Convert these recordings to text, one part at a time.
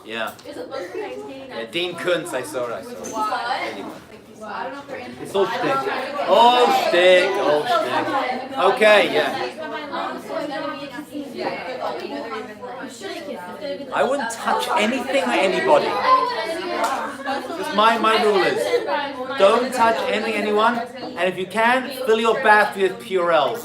Yeah. Dean Kuntz, I saw it. Anyway. It's all shtick. All shtick. Okay, yeah. I wouldn't touch anything or anybody. Just my rule is, don't touch anything, anyone, and if you can, fill your bath with Purell.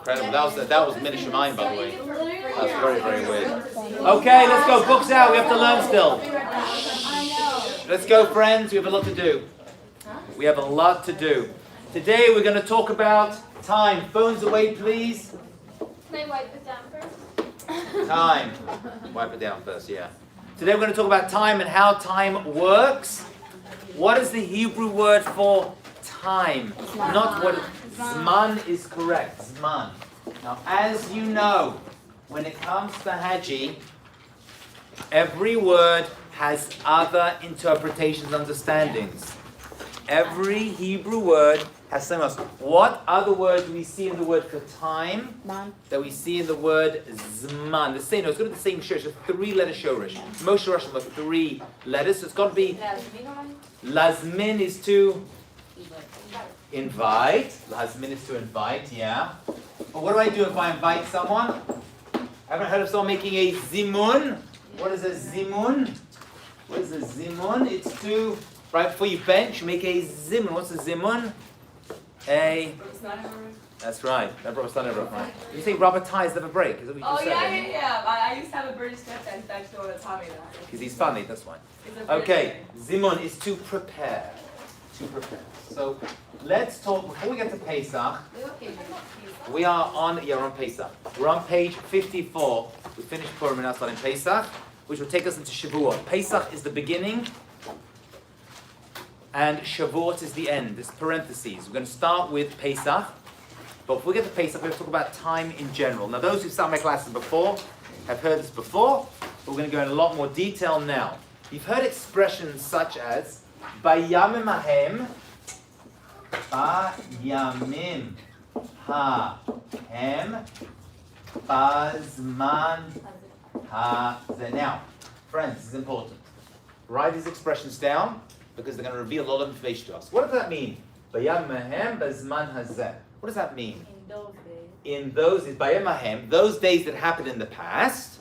Incredible. That was Minish Mind, by the way. That's very, very weird. Okay, let's go. Books out. We have to learn still. Let's go, friends. We have a lot to do. We have a lot to do. Today we're going to talk about time. Phones away, please. Can I wipe it down first? Time. Wipe it down first, yeah. Today we're going to talk about time and how time works. What is the Hebrew word for time? Not what... Zman is correct. Zman. Now, as you know, when it comes to Haji, every word has other interpretations, understandings. Every Hebrew word has something else. What other word do we see in the word for time that we see in the word Zman? The same. No, it's going to be the same shorish. It's a 3-letter shorish. Most shorishim are 3 letters. So it's got to be... Lazmin is to... invite. Lazmin is to invite, yeah. But what do I do if I invite someone? I haven't heard of someone making a zimun. What is a zimun? What is a zimun? It's to, right before you bench, you make a zimun. What's a zimun? That's right. That rubber star never right. You say rubber ties never break. Is that what you just said? Yeah. I used to have a British stepdad that actually would taught me that. Because he's funny, that's why. Okay, zimun is to prepare. To prepare. So let's talk, before we get to Pesach, we're on Pesach. We're on page 54. We finished Purim and now starting Pesach, which will take us into Shavuot. Pesach is the beginning, and Shavuot is the end. There's parentheses. We're going to start with Pesach, but before we get to Pesach, we're going to talk about time in general. Now, those who've started my classes before have heard this before, but we're going to go in a lot more detail now. You've heard expressions such as Bayamim Ahem, Bayamim Hahem, Bazman Hazeh. Now, friends, this is important. Write these expressions down because they're going to reveal a lot of information to us. What does that mean? Bayamim Ahem, Bazman Hazeh. What does that mean? In those days, Bayamim Ahem, those days that happened in the past.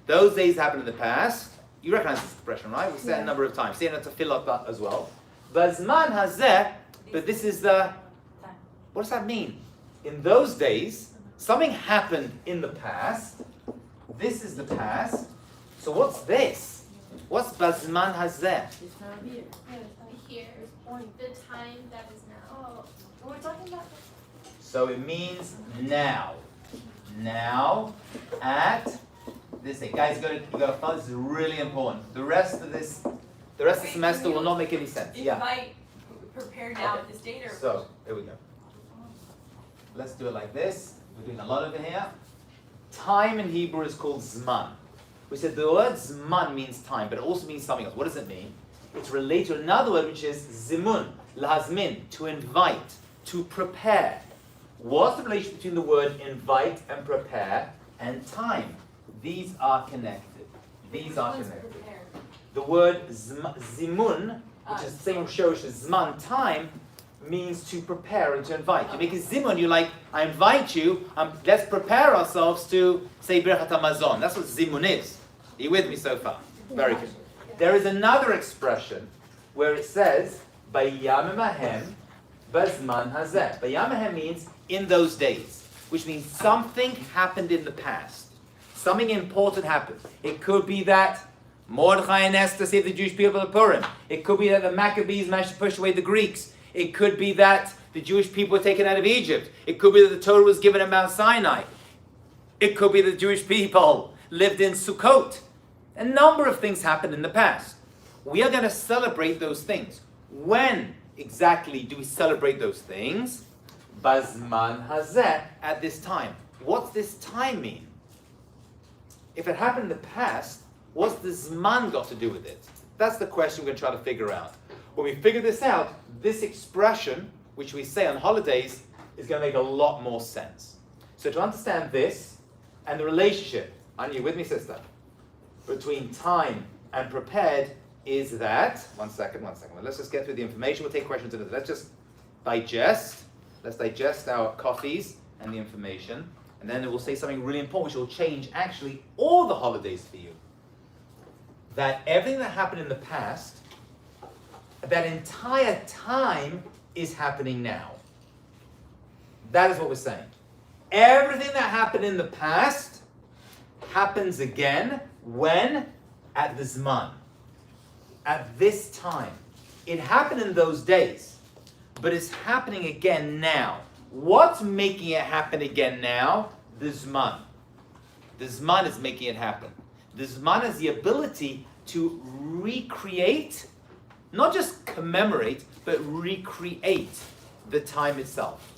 Those days happened in the past. You recognize this expression, right? We said it a number of times. See it to fill up that as well. Bazman hazeh, but this is the... What does that mean? In those days, something happened in the past. This is the past. So what's this? What's bazman hazeh? Here, the time that is now. What we're talking about? So it means now. Now, at... This thing. Guys, you got to follow. This is really important. The rest of the semester will not make any sense. Yeah. Invite, prepare now at this date or... So, here we go. Let's do it like this. We're doing a lot over here. Time in Hebrew is called zman. We said the word zman means time, but it also means something else. What does it mean? It's related to another word which is zimun, lahazmin, to invite, to prepare. What's the relation between the word invite and prepare and time? These are connected. These are connected. The word zimun, which is the same shorish as zman, time, means to prepare and to invite. You make a zimun, you're like, I invite you, let's prepare ourselves to say Birchat HaMazon. That's what zimun is. Are you with me so far? Very good. There is another expression where it says, Bayamim Ahem, Bazman Hazeh. Bayamim Ahem means in those days, which means something happened in the past. Something important happened. It could be that Mordechai and Esther saved the Jewish people at Purim. It could be that the Maccabees managed to push away the Greeks. It could be that the Jewish people were taken out of Egypt. It could be that the Torah was given at Mount Sinai. It could be that the Jewish people lived in Sukkot. A number of things happened in the past. We are going to celebrate those things. When exactly do we celebrate those things? Bazman Hazeh, at this time. What's this time mean? If it happened in the past, what's the Zman got to do with it? That's the question we're going to try to figure out. When we figure this out, this expression, which we say on holidays, is going to make a lot more sense. So to understand this and the relationship, are you with me, sister, between time and prepared is that, one second. Let's just get through the information. We'll take questions in a minute. Let's just digest. Let's digest our coffees and the information. And then we'll say something really important, which will change actually all the holidays for you. That everything that happened in the past, that entire time is happening now. That is what we're saying. Everything that happened in the past happens again when? At the Zman. At this time. It happened in those days, but it's happening again now. What's making it happen again now? The Zman. The Zman is making it happen. The Zman has the ability to recreate, not just commemorate, but recreate the time itself.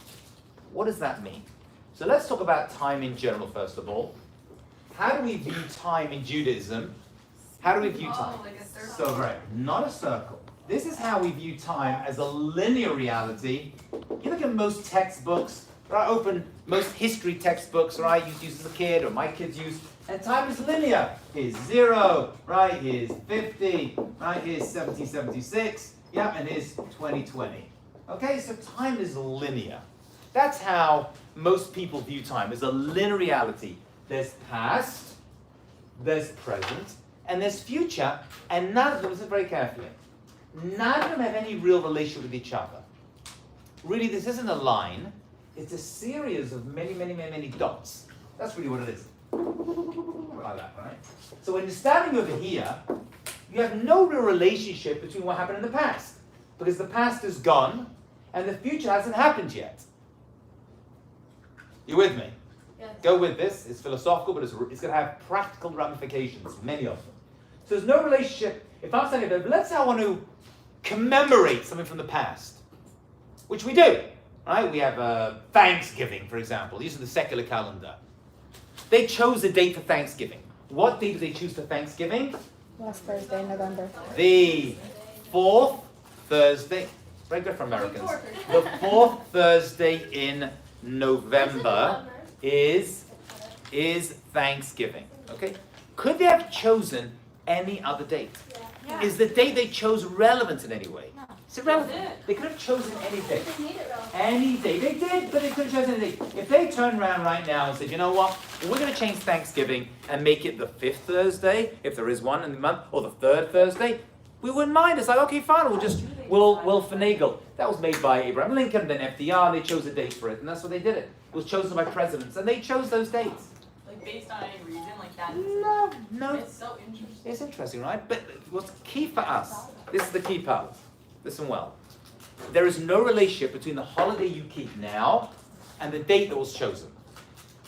What does that mean? So let's talk about time in general, first of all. How do we view time in Judaism? How do we view time? Like a circle. So, right, not a circle. This is how we view time, as a linear reality. You look at most textbooks, right? Open most history textbooks, right? You use as a kid, or my kids use, and time is linear. Here's 0, right? Here's 50, right? Here's 1776, yeah, and here's 2020. Okay, so time is linear. That's how most people view time, as a linear reality. There's past, there's present, and there's future, and none of them, listen very carefully, none of them have any real relationship with each other. Really, this isn't a line, it's a series of many dots. That's really what it is. Like that, right? So when you're standing over here, you have no real relationship between what happened in the past, because the past is gone, and the future hasn't happened yet. You with me? Yes. Go with this. It's philosophical, but it's going to have practical ramifications, many of them. So there's no relationship. If I'm standing there, but let's say I want to commemorate something from the past, which we do, right? We have Thanksgiving, for example, using the secular calendar. They chose a date for Thanksgiving. What date did they choose for Thanksgiving? Last Thursday, November. The 4th Thursday. Very good for Americans. The 4th Thursday in November is Thanksgiving. Okay? Could they have chosen any other date? Yeah. Is the date they chose relevant in any way? No. It's irrelevant. That's it. They could have chosen any date. Just need it relevant. Any day. They did, but they could have chosen any day. If they turned around right now and said, you know what, we're going to change Thanksgiving and make it the 5th Thursday, if there is one in the month, or the 3rd Thursday, we wouldn't mind. It's like, okay, fine, we'll finagle. That was made by Abraham Lincoln, then FDR, they chose a date for it, and that's what they did it. It was chosen by presidents, and they chose those dates. Like based on any reason, like that. No. It's so interesting. It's interesting, right? But what's key for us, this is the key part. Listen well. There is no relationship between the holiday you keep now and the date that was chosen.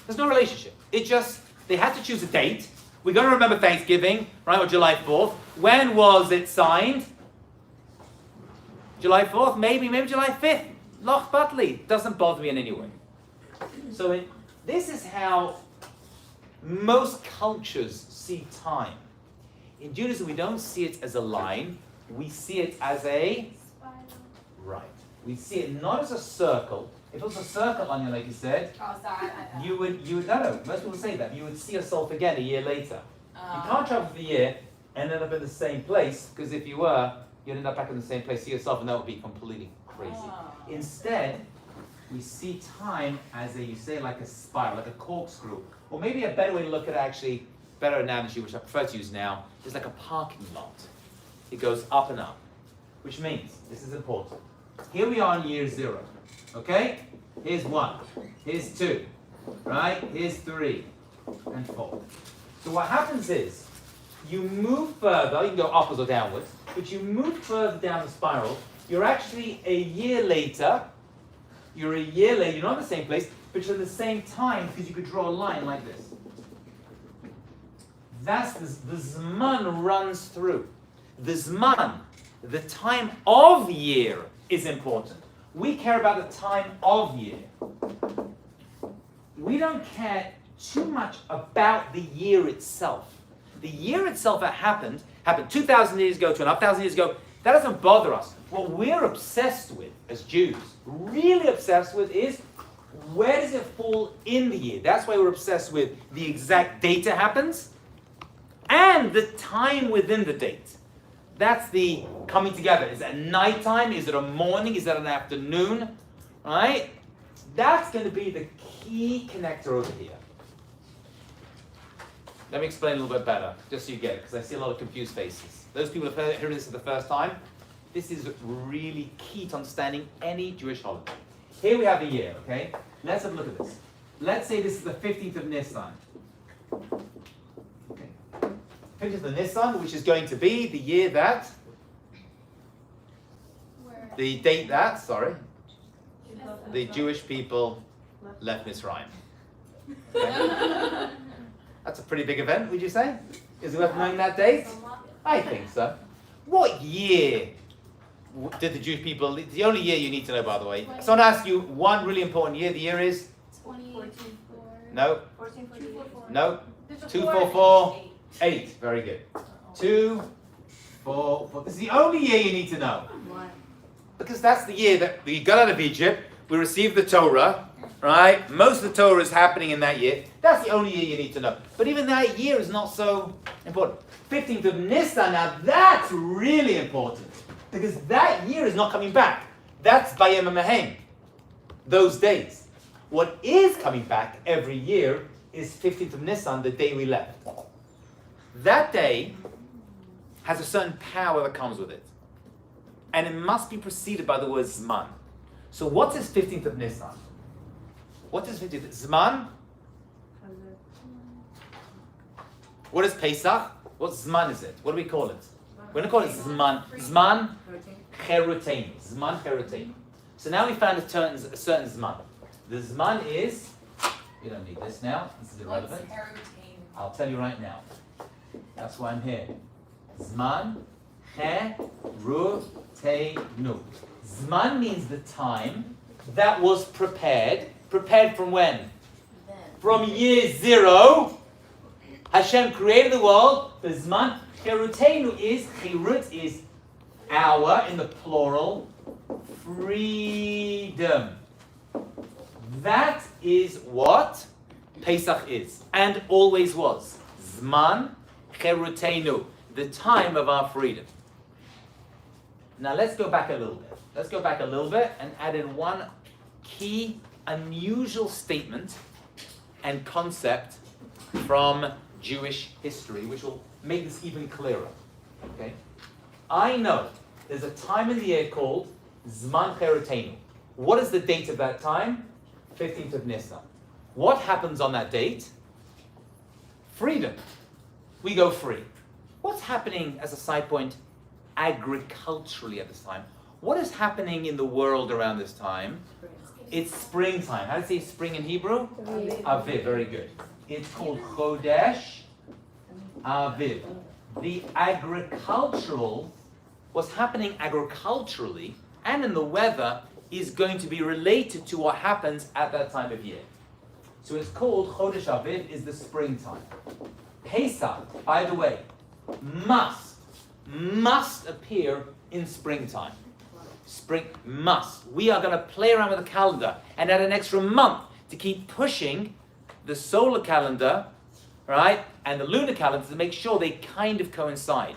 There's no relationship. It just, they had to choose a date. We're going to remember Thanksgiving, right, or July 4th. When was it signed? July 4th? Maybe July 5th. Loch Butley. Doesn't bother me in any way. So this is how most cultures see time. In Judaism, we don't see it as a line. We see it as a... Right. We see it not as a circle. If it was a circle on you, like you said, Oh, sorry. you would, no, most people say that. You would see yourself again a year later. You can't travel for the year and end up in the same place, because if you were, you'd end up back in the same place, see yourself, and that would be completely crazy. Instead, we see time as a, you say, like a spiral, like a corkscrew. Or maybe a better way to look at it, actually, better analogy, which I prefer to use now, is like a parking lot. It goes up and up, which means, this is important. Here we are in year 0, okay? Here's 1, here's 2, right? Here's 3, and 4. So what happens is, you move further, you can go upwards or downwards, but you move further down the spiral, you're actually a year later, you're not in the same place, but you're at the same time, because you could draw a line like this. That's the Zman runs through. The Zman, the time of year, is important. We care about the time of year. We don't care too much about the year itself. The year itself that happened 2,000 years ago, 2,500 years ago. That doesn't bother us. What we're obsessed with as Jews, really obsessed with, is Where does it fall in the year? That's why we're obsessed with the exact date it happens and the time within the date. That's the coming together. Is it a nighttime? Is it a morning? Is it an afternoon? Right? That's going to be the key connector over here. Let me explain a little bit better, just so you get it, because I see a lot of confused faces. Those people who are hearing this for the first time, this is really key to understanding any Jewish holiday. Here we have a year, okay? Let's have a look at this. Let's say this is the 15th of Nisan. Okay. 15th of Nisan, which is going to be the year that, the date that, sorry, the Jewish people left Mitzrayim. Okay. That's a pretty big event, would you say? Is it worth knowing that date? I think so. What year did the Jewish people leave? The only year you need to know, by the way. So I want to ask you one really important year. The year is? 2014. No. 1444. No. 2448. Very good. 244. This is the only year you need to know. Because that's the year that we got out of Egypt. We received the Torah. Right? Most of the Torah is happening in that year. That's the only year you need to know. But even that year is not so important. 15th of Nisan, now that's really important. Because that year is not coming back. That's Bayem Mehem. Those days. What is coming back every year is 15th of Nisan, the day we left. That day has a certain power that comes with it. And it must be preceded by the word Zman. So what is 15th of Nisan? What is 15th? Zman? What is Pesach? What Zman is it? What do we call it? We're going to call it Zman. Zman Cherutein. Zman Cherutein. So now we found a certain Zman. The Zman is, you don't need this now, this is irrelevant. I'll tell you right now. That's why I'm here. Zman Cheruteinu. Zman means the time that was prepared. Prepared from when? From year 0. Hashem created the world. The Zman Cheruteinu is, Chirut is hour in the plural. Freedom. That is what Pesach is. And always was. Zman Cheruteinu. The time of our freedom. Now let's go back a little bit. Let's go back a little bit and add in one key unusual statement and concept from Jewish history, which will make this even clearer. Okay? I know there's a time in the year called Zman Cheruteinu. What is the date of that time? 15th of Nisan. What happens on that date? Freedom. We go free. What's happening, as a side point, agriculturally at this time? What is happening in the world around this time? It's springtime. How do you say spring in Hebrew? Aviv. Very good. It's called Chodesh Aviv. The agricultural, what's happening agriculturally and in the weather is going to be related to what happens at that time of year. So it's called Chodesh Aviv, is the springtime. Pesach, by the way, must appear in springtime. Spring must. We are going to play around with the calendar and add an extra month to keep pushing the solar calendar, right, and the lunar calendar to make sure they kind of coincide.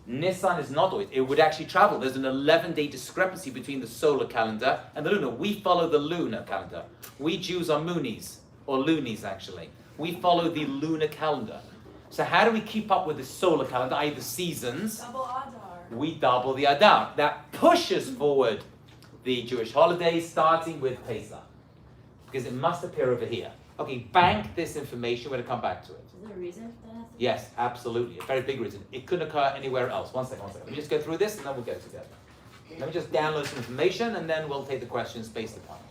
Nisan is not always. It would actually travel. There's an 11-day discrepancy between the solar calendar and the lunar. We follow the lunar calendar. We Jews are Moonies, or Loonies actually. We follow the lunar calendar. So how do we keep up with the solar calendar, i.e. the seasons? Double Adar. We double the Adar. That pushes forward the Jewish holidays, starting with Pesach. Because it must appear over here. Okay, bank this information. We're going to come back to it. Is there a reason for that? Yes, absolutely. A very big reason. It couldn't occur anywhere else. One second. Let me just go through this and then we'll get together. Let me just download some information and then we'll take the questions based upon it.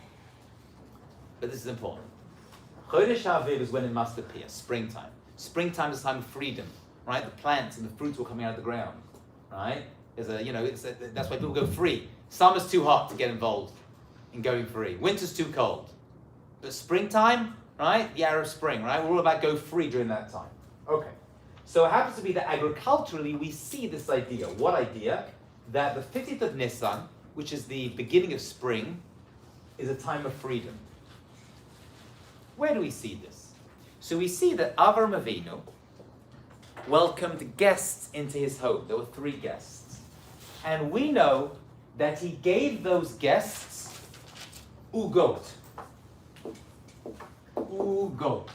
But this is important. Chodesh Aviv is when it must appear, springtime. Springtime is a time of freedom, right? The plants and the fruits will coming out of the ground, right? That's why people go free. Summer's too hot to get involved in going free. Winter's too cold. But springtime, right? The Arab Spring, right? We're all about go free during that time. Okay. So it happens to be that agriculturally we see this idea. What idea? That the 15th of Nisan, which is the beginning of spring, is a time of freedom. Where do we see this? So we see that Avram Avinu welcomed guests into his home. There were 3 guests. And we know that he gave those guests ugot. Ugot.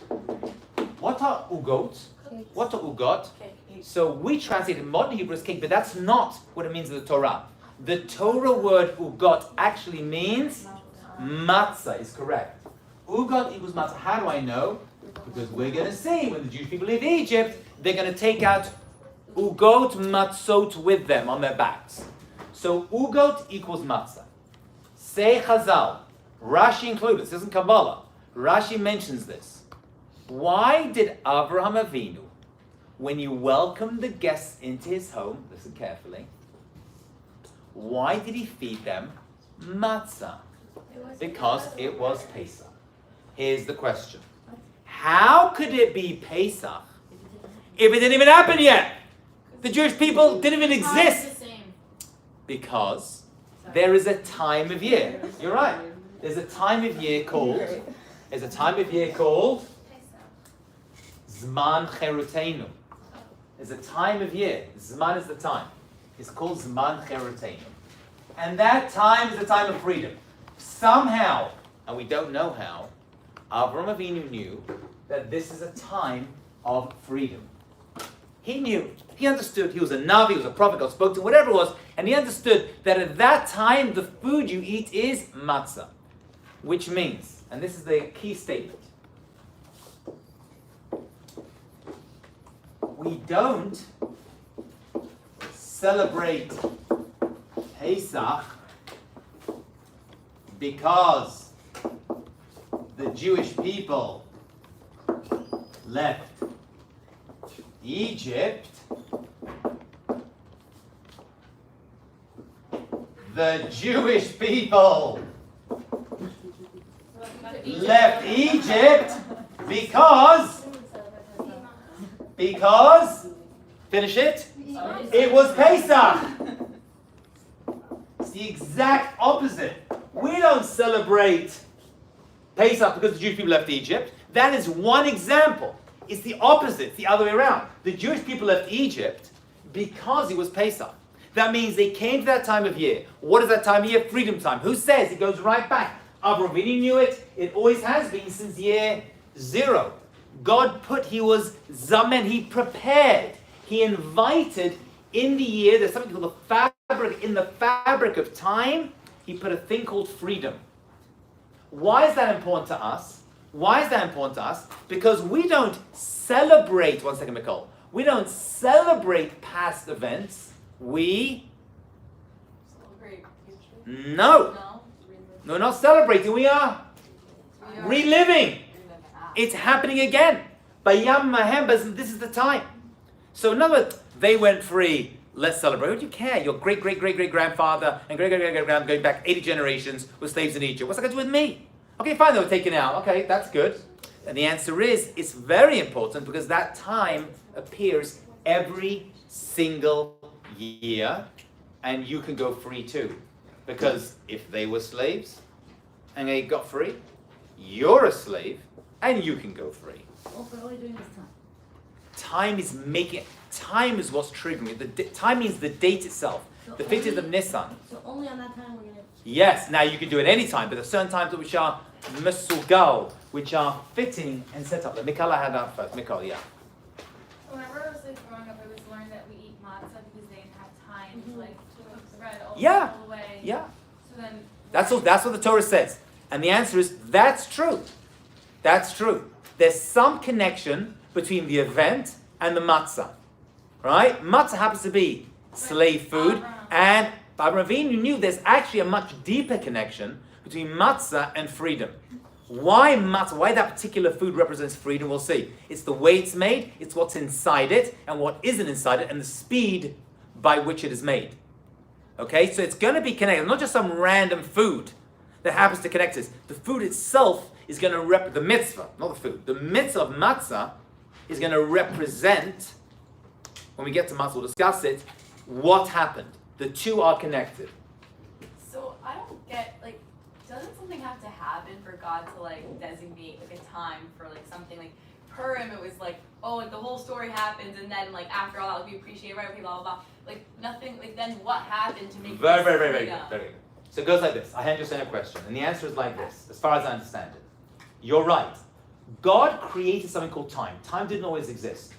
What are ugot? What are ugot? So we translate in modern Hebrew as cake, but that's not what it means in the Torah. The Torah word ugot actually means matzah, is correct. Ugot equals matzah. How do I know? Because we're going to see when the Jewish people leave Egypt, they're going to take out ugot matzot with them on their backs. So ugot equals matzah. Say Chazal, Rashi included, this isn't Kabbalah. Rashi mentions this. Why did Avraham Avinu, when you welcomed the guests into his home, listen carefully, why did he feed them matzah? Because it was Pesach. Here's the question. How could it be Pesach if it didn't even happen yet? The Jewish people didn't even exist. Because there is a time of year. You're right. There's a time of year called Zman Cherutenu. There's a time of year. Zman is the time. It's called Zman Cherutenu. And that time is the time of freedom. Somehow, and we don't know how, Avram Avinu knew that this is a time of freedom. He knew. He understood. He was a Navi, he was a prophet, God spoke to him, whatever it was, and he understood that at that time the food you eat is matzah. Which means, and this is the key statement, we don't celebrate Pesach because the Jewish people left Egypt. The Jewish people left Egypt because, finish it, it was Pesach. It's the exact opposite. We don't celebrate Pesach because the Jewish people left Egypt. That is one example. It's the opposite, it's the other way around. The Jewish people left Egypt because it was Pesach. That means they came to that time of year. What is that time of year? Freedom time. Who says? It goes right back. Avraham Avinu knew it. It always has been since year 0. God he was Zamen, he prepared. He invited in the year, there's something called the fabric, in the fabric of time, he put a thing called freedom. Why is that important to us? Why is that important to us? Because we don't celebrate, one second, Mikol. We don't celebrate past events. We Celebrate history? No. No? No, not celebrating. We are reliving. It's happening again. Bayam Mahem, this is the time. So in other words, they went free. Let's celebrate. What do you care? Your great-great-great-great-grandfather and great-great-great-great-grandfather going back 80 generations were slaves in Egypt. What's that got to do with me? Okay, fine, they were taken out. Okay, that's good. And the answer is, it's very important because that time appears every single year and you can go free too. Because if they were slaves and they got free, you're a slave and you can go free. What are we doing this time? Time is what's triggering it. Time means the date itself. So The 50th of Nisan. So only on that time we're going to... Yes, now you can do it any time, but there are certain times which are mesugal, which are fitting and set up. Mikala had that first. Mikala, yeah. Whenever I was growing up, I was learned that we eat matzah because they didn't have time to cook bread all the way. Yeah. So then That's what the Torah says. And the answer is, that's true. That's true. There's some connection between the event and the matzah. Right? Matzah happens to be slave food, and Avraham Avinu knew there's actually a much deeper connection between matzah and freedom. Why matzah? Why that particular food represents freedom? We'll see. It's the way it's made, it's what's inside it, and what isn't inside it, and the speed by which it is made. Okay, so it's going to be connected. Not just some random food that happens to connect us. The food itself is going to represent the mitzvah, not the food. The mitzvah of matzah is going to represent, when we get to matzah, we'll discuss it, what happened. The two are connected. So I don't get, doesn't something something have to happen for God to like designate like a time for like something like Purim? It was like, oh, like the whole story happens, and then like after all that, like, we appreciate right, okay, blah blah blah. Like nothing. Like then what happened to make Very, this very, very, very freedom? good. Very good. So it goes like this. I hand you a question, and the answer is like this, as far as I understand it. You're right. God created something called time. Time didn't always exist.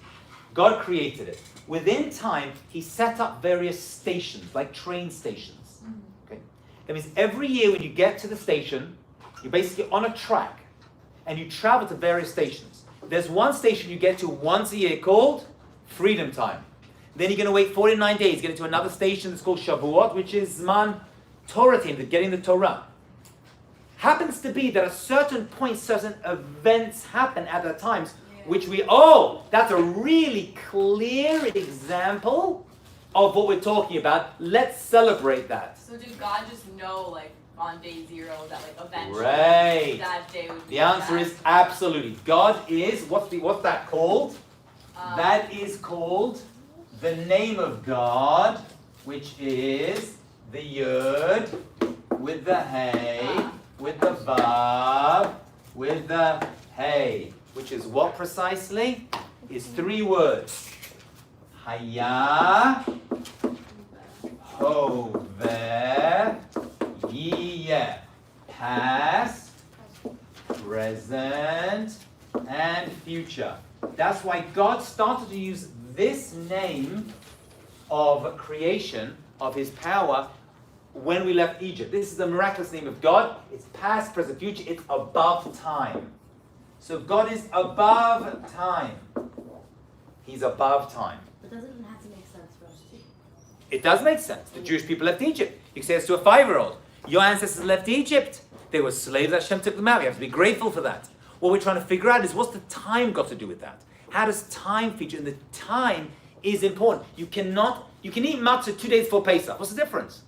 God created it. Within time, He set up various stations, like train stations. Okay? That means every year when you get to the station, you're basically on a track, and you travel to various stations. There's one station you get to once a year called Freedom Time. Then you're going to wait 49 days, get into another station that's called Shavuot, which is Zman Torah time, getting the Torah. Happens to be that at certain points, certain events happen at that times, which that's a really clear example of what we're talking about. Let's celebrate that. So did God just know like on day 0 that like eventually Right. that day would be The answer is absolutely. God is, what's that called? That is called the name of God, which is the Yud, with the Hey, with the Vav, with the Hey, which is what precisely? Is 3 words. Haya, Hoveh, Yeh. Past, present, and future. That's why God started to use this name of creation, of His power, when we left Egypt. This is the miraculous name of God. It's past, present, future. It's above time. So God is above time. He's above time. But doesn't it have to make sense for us too? It does make sense. The Jewish people left Egypt. You can say this to a 5-year-old. Your ancestors left Egypt. They were slaves that Hashem took them out. You have to be grateful for that. What we're trying to figure out is, what's the time got to do with that? How does time feature? And the time is important. You can eat matzah 2 days before Pesach. What's the difference?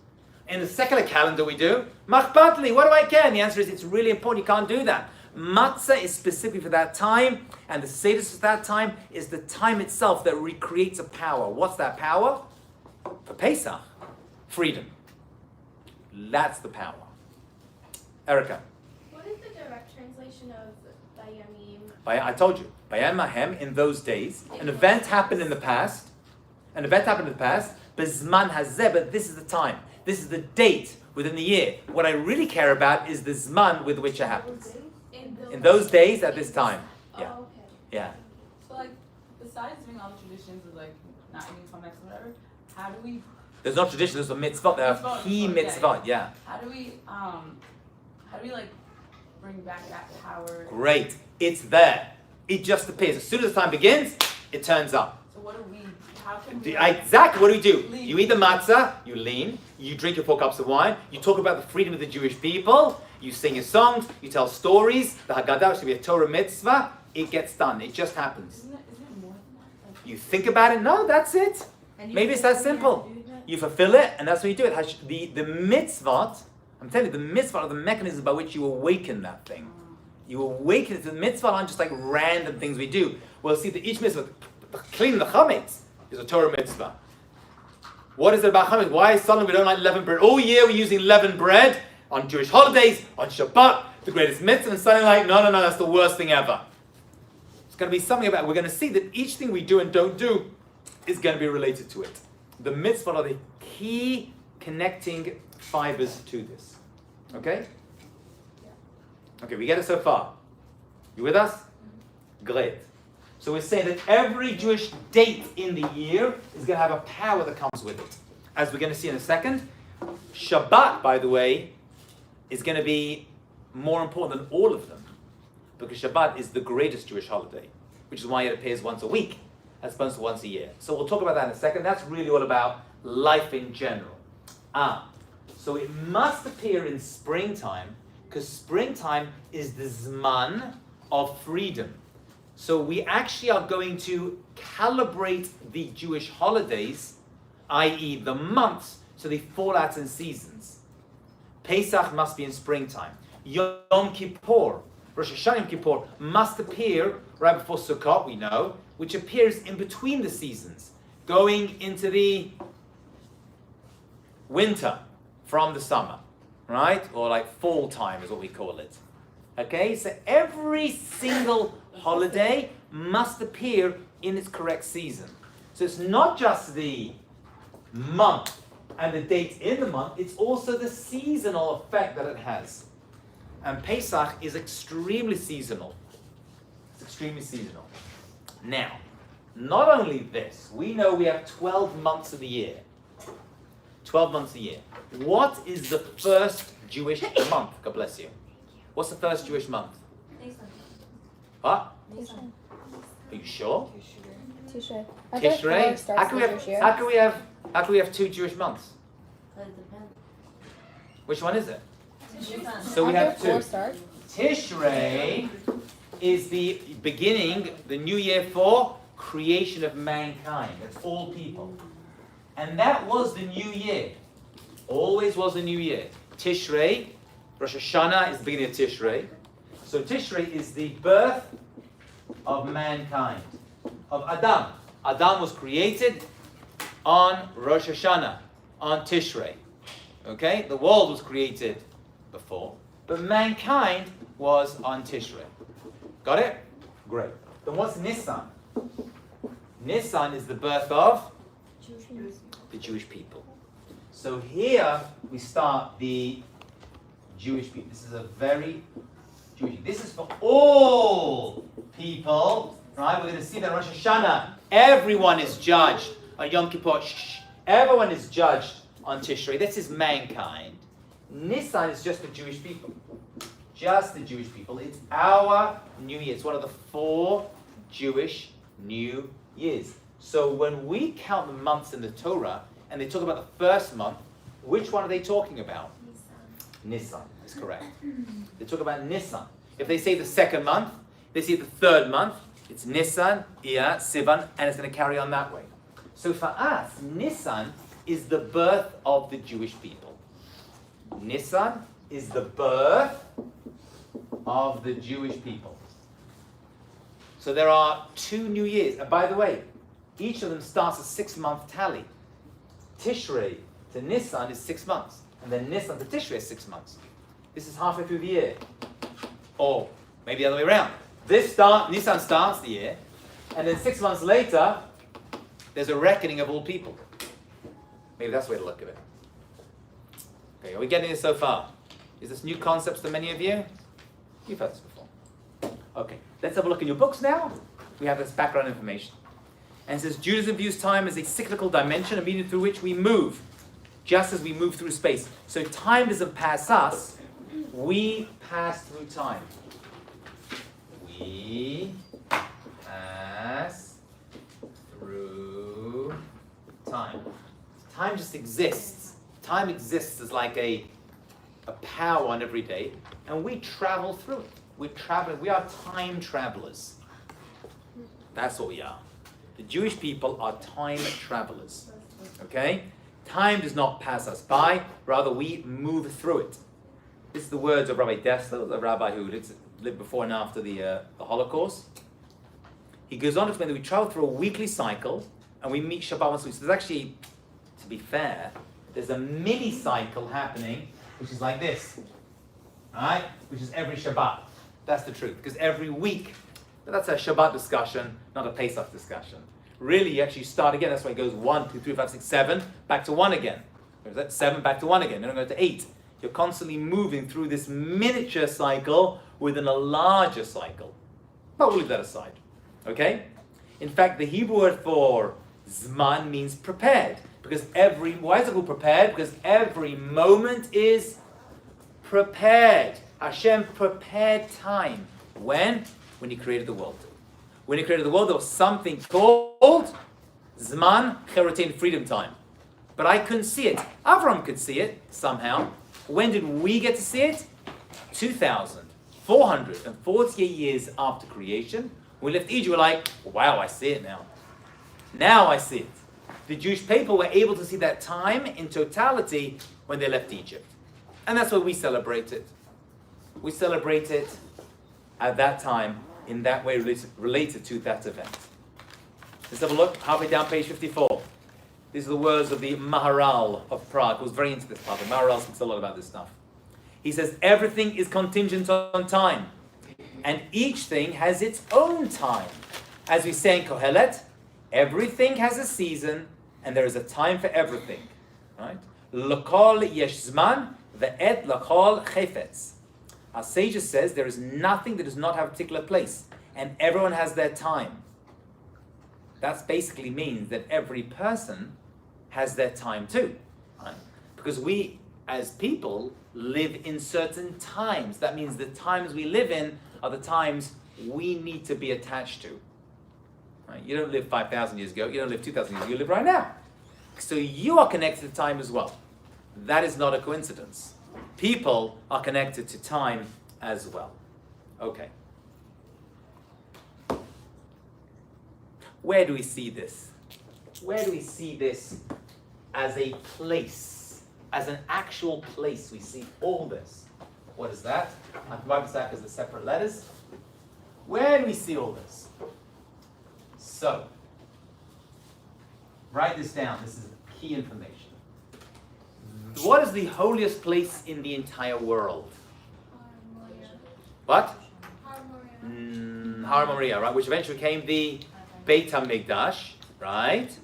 In the secular calendar we do, machbatli, what do I care? And the answer is, it's really important. You can't do that. Matzah is specifically for that time, and the status of that time is the time itself that recreates a power. What's that power? For Pesach, freedom. That's the power. Erica. What is the direct translation of Bayamim? I told you. Bayam Mahem, in those days. An event happened in the past. Bezman Hazeh, but this is the time. This is the date within the year. What I really care about is the Zman with which it happens. In those days, at this time. Yeah. Oh, okay. Yeah. So like besides doing all the traditions of like not eating Chametz or whatever, how do we There's no tradition, there's a mitzvah. There are key mitzvah, yeah. how do we like bring back that power? Great. It's there. It just appears. As soon as the time begins, it turns up. So what do we how can we Exactly, what do? Lean. You eat the matzah, you lean, you drink your 4 cups of wine, you talk about the freedom of the Jewish people, you sing your songs, you tell stories, the Haggadah should be a Torah mitzvah, it gets done, it just happens. isn't it more than that? You think about it, no, that's it. Maybe it's that simple. You fulfill it, and that's what you do. The mitzvah, I'm telling you, the mitzvah are the mechanism by which you awaken that thing. You awaken it. The mitzvah aren't just like random things we do. We'll see that each mitzvah, cleaning the chametz, is a Torah mitzvah. What is it about chametz? Why suddenly we don't like leavened bread? All year we're using leavened bread on Jewish holidays, on Shabbat, the greatest mitzvah, and suddenly like, no, that's the worst thing ever. It's going to be something about it. We're going to see that each thing we do and don't do is going to be related to it. The mitzvah are the key connecting fibers to this. Okay? Okay, we get it so far. You with us? Great. So we're saying that every Jewish date in the year is going to have a power that comes with it. As we're going to see in a second, Shabbat, by the way, is going to be more important than all of them. Because Shabbat is the greatest Jewish holiday, which is why it appears once a week as opposed to once a year. So we'll talk about that in a second. That's really all about life in general. So it must appear in springtime, because springtime is the Zman of freedom. So we actually are going to calibrate the Jewish holidays, i.e. the months, so they fall out in seasons. Pesach must be in springtime. Yom Kippur, Rosh Hashanah Yom Kippur, must appear right before Sukkot, we know, which appears in between the seasons, going into the winter from the summer. right? Or like fall time is what we call it. Okay, so every single holiday must appear in its correct season. So it's not just the month and the date in the month, it's also the seasonal effect that it has. And Pesach is extremely seasonal. It's extremely seasonal. Now, not only this, we know we have 12 months of the year. 12 months of the year. What is the first Jewish month? God bless you. What's the first Jewish month? What? Are you sure? Tishrei. Tishrei. How can we have 2 Jewish months? It depends. Which one is it? So we have 2. Tishrei is the beginning, the new year for creation of mankind. That's all people. And that was the new year. Always was the new year. Tishrei, Rosh Hashanah is the beginning of Tishrei. So Tishrei is the birth of mankind, of Adam. Adam was created on Rosh Hashanah, on Tishrei. Okay? The world was created before, but mankind was on Tishrei. Got it? Great. Then what's Nisan? Nisan is the birth of the Jewish people. So here we start the Jewish people. This is a very Jewish. This is for all people, right? We're going to see that Rosh Hashanah, everyone is judged. On Yom Kippur, everyone is judged on Tishrei. This is mankind. Nisan is just the Jewish people. Just the Jewish people. It's our New Year. It's one of the 4 Jewish New Years. So when we count the months in the Torah, and they talk about the first month, which one are they talking about? Nisan is correct. They talk about Nisan. If they say the second month, they say the third month, it's Nisan, Iyar, Sivan, and it's going to carry on that way. So for us, Nisan is the birth of the Jewish people. Nisan is the birth of the Jewish people. So there are 2 New Years. And by the way, each of them starts a 6-month tally. Tishrei to Nisan is 6 months. And then Nisan to Tishrei is 6 months. This is halfway through the year. Or maybe the other way around. Nisan starts the year, and then 6 months later, there's a reckoning of all people. Maybe that's the way to look at it. Okay, are we getting this so far? Is this new concepts to many of you? You've heard this before. Okay, let's have a look in your books now. We have this background information. And it says, Judaism views time as a cyclical dimension, a medium through which we move, just as we move through space. So time doesn't pass us, we pass through time. We pass through time. Time just exists. Time exists as like a power on every day, and we travel through it. We are time travelers. That's what we are. The Jewish people are time travelers. Okay? Time does not pass us by, rather we move through it. This is the words of Rabbi Dessler, the rabbi who lived before and after the Holocaust. He goes on to explain that we travel through a weekly cycle and we meet Shabbat once a week. So there's actually, to be fair, there's a mini cycle happening, which is like this, right? Which is every Shabbat. That's the truth, because every week, but that's a Shabbat discussion, not a Pesach discussion. Really, you actually start again. That's why it goes 1, 2, 3, 5, 6, 7, back to 1 again. There's that 7, back to 1 again. Then go to 8. You're constantly moving through this miniature cycle within a larger cycle. But we'll leave that aside. Okay? In fact, the Hebrew word for Zman means prepared. Why is it called prepared? Because every moment is prepared. Hashem prepared time. When? When He created the world. When He created the world, there was something called Zman Cherotin, freedom time. But I couldn't see it. Avram could see it somehow. When did we get to see it? 2,448 years after creation. When we left Egypt, we're like, wow, I see it now. Now I see it. The Jewish people were able to see that time in totality when they left Egypt. And that's why we celebrate it. We celebrate it at that time in that way related to that event. Let's have a look, halfway down page 54. These are the words of the Maharal of Prague, who was very into this part. The Maharal speaks a lot about this stuff. He says everything is contingent on time. And each thing has its own time. As we say in Kohelet, everything has a season and there is a time for everything. Right? L'kol yesh zman ve'et l'kol chefetz. Our sages says there is nothing that does not have a particular place. And everyone has their time. That basically means that every person has their time too. Right? Because we, as people, live in certain times. That means the times we live in are the times we need to be attached to. Right? You don't live 5,000 years ago, you don't live 2,000 years ago, you live right now. So you are connected to time as well. That is not a coincidence. People are connected to time as well. Okay. Where do we see this? Where do we see this as a place? As an actual place, we see all this. What is that? I provide this as the separate letters. Where do we see all this? So, write this down. This is key information. What is the holiest place in the entire world? What? Har Moriah, right? Which eventually became the Beit HaMikdash, right?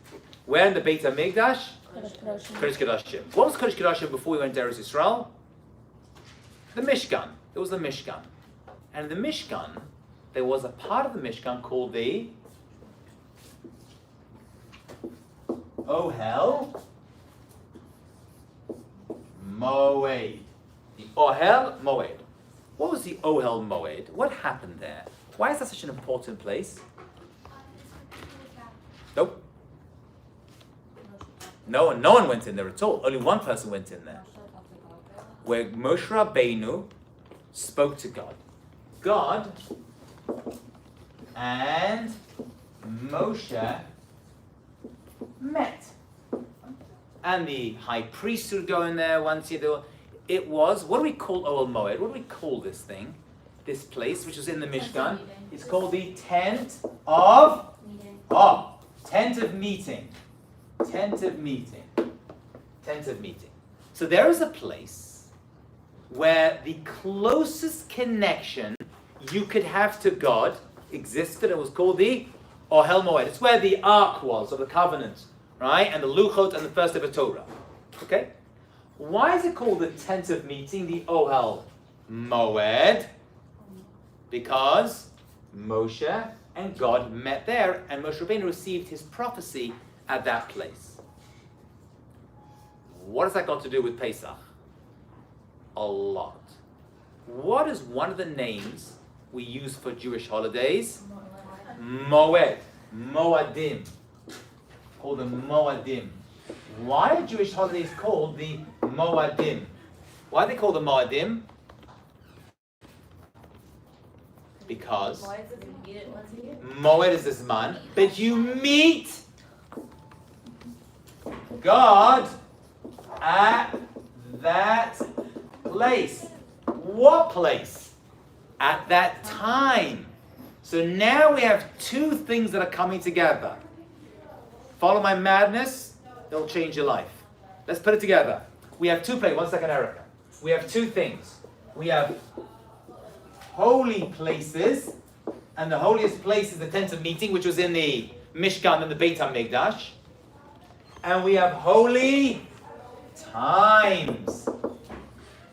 Where in the Beit HaMikdash? Kodesh Kodashim. What was Kodesh Kodashim before we went to Eretz Yisrael? The Mishkan. It was the Mishkan. And in the Mishkan, there was a part of the Mishkan called the Ohel Moed. The Ohel Moed. What was the Ohel Moed? What happened there? Why is that such an important place? Nope. No one went in there at all. Only one person went in there. Where Moshe Rabbeinu spoke to God. God and Moshe met. And the high priest would go in there once a year. It was, what do we call Ohel Moed? What do we call this thing? This place, which was in the Mishkan. It's called the Tent of Tent of Meeting. Tent of Meeting. Tent of Meeting. So there is a place where the closest connection you could have to God existed. It was called the Ohel Moed. It's where the Ark was of the Covenant, right? And the Luchot and the first of the Torah. Okay? Why is it called the Tent of Meeting, the Ohel Moed? Because Moshe and God met there, and Moshe Rabbeinu received his prophecy at that place. What has that got to do with Pesach? A lot. What is one of the names we use for Jewish holidays? Moed. Moadim. Called the Moadim. Why are Jewish holidays called the Moadim? Why are they called the Moadim? Because Moed is this man, but you meet God at that place. What place? At that time. So now we have two things that are coming together. Follow my madness, it'll change your life. Let's put it together. We have two places. 1 second, Erica. We have two things. We have holy places, and the holiest place is the tent of meeting, which was in the Mishkan and the Beit HaMikdash. And we have holy times,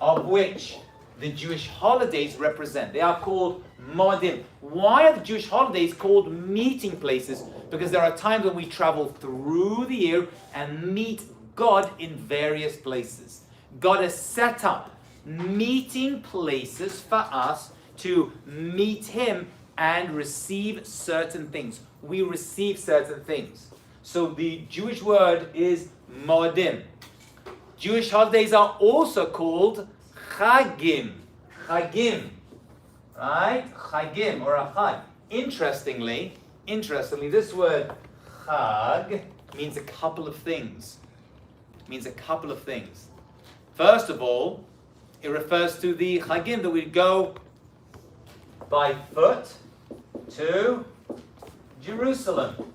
of which the Jewish holidays represent. They are called Moadim. Why are the Jewish holidays called meeting places? Because there are times when we travel through the year and meet God in various places. God has set up meeting places for us to meet Him and receive certain things. We receive certain things. So the Jewish word is Moadim. Jewish holidays are also called Chagim. Chagim. Right? Chagim or a Chag. Interestingly, this word Chag means a couple of things. First of all, it refers to the Chagim that we go by foot to Jerusalem.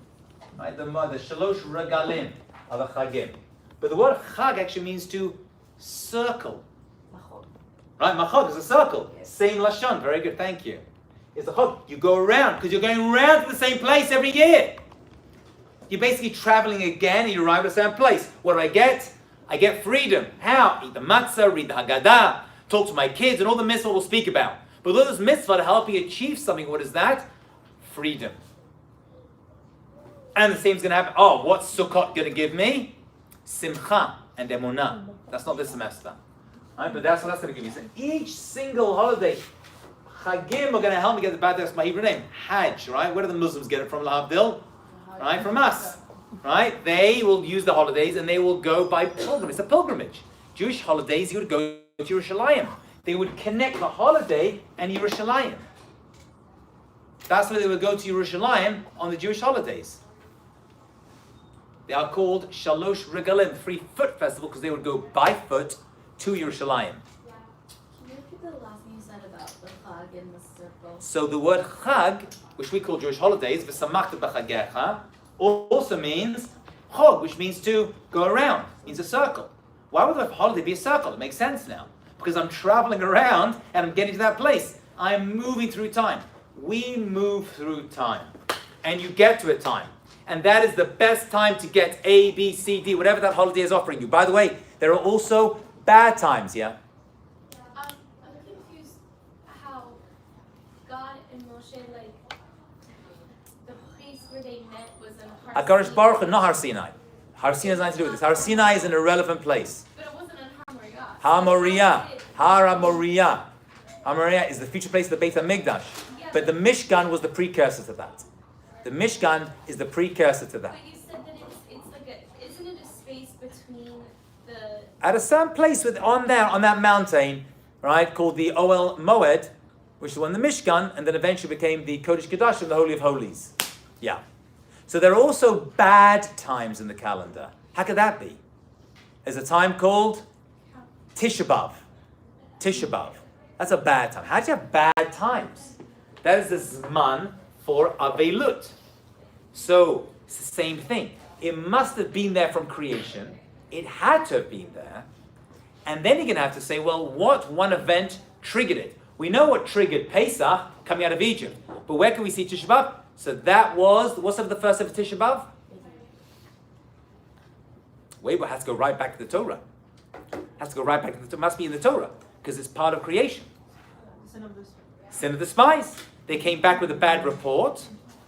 Right? The Shalosh Regalim are the Chagim. But the word Chag actually means to circle. Right? Machag is a circle. Same lashon. Very good. Thank you. It's a chag. You go around because you're going around to the same place every year. You're basically traveling again and you arrive at the same place. What do I get? I get freedom. How? Eat the matzah, read the Haggadah, talk to my kids, and all the mitzvah we'll speak about. But all this mitzvah to help you achieve something, what is that? Freedom. And the same is going to happen. Oh, what's Sukkot going to give me? Simcha and emunah. That's not this semester. Right? But that's what that's going to give you. So each single holiday, Chagim are going to help me get the bad. That's my Hebrew name. Hajj, right? Where do the Muslims get it from, Lahavdil? Right? From us. Right? They will use the holidays and they will go by pilgrimage. It's a pilgrimage. Jewish holidays, you would go to Yerushalayim. They would connect the holiday and Yerushalayim. That's where they would go to Yerushalayim on the Jewish holidays. They are called Shalosh Regalim, 3-foot festival, because they would go by foot to Yerushalayim. Can you repeat the last thing you said about the chag in the circle? So the word chag, which we call Jewish holidays, v'samachta b'chagecha, also means chog, which means to go around, means a circle. Why would a holiday be a circle? It makes sense now. Because I'm traveling around and I'm getting to that place. I am moving through time. We move through time. And you get to a time. And that is the best time to get A, B, C, D, whatever that holiday is offering you. By the way, there are also bad times, yeah? I'm confused how God and Moshe, like, the place where they met was in Har HaKadosh Sinai. Baruch Hu, not Har Sinai. Har Sinai has nothing to do with this. Har Sinai is an irrelevant place. But it wasn't in Har Moriah. Har Moriah. Har Moriah. Har Moriah is the future place of the Beit HaMikdash. But the Mishkan was the precursor to that. The Mishkan is the precursor to that. But you said that it's like a, isn't it a space between the... At a certain place on that mountain, right, called the Oel Moed, which is one the Mishkan, and then eventually became the Kodesh Kodashim, the Holy of Holies. Yeah. So there are also bad times in the calendar. How could that be? There's a time called Tisha B'Av. Tisha B'Av. That's a bad time. How do you have bad times? That is the Zman for Avelut. So, it's the same thing. It must have been there from creation. It had to have been there. And then you're going to have to say, well, what one event triggered it? We know what triggered Pesach, coming out of Egypt. But where can we see Tisha B'Av? So that was, what's the first ever Tisha B'Av? Wait, it has to go right back to the Torah. Has to go right back to the Torah. Must be in the Torah, because it's part of creation. Sin of the spies. They came back with a bad report.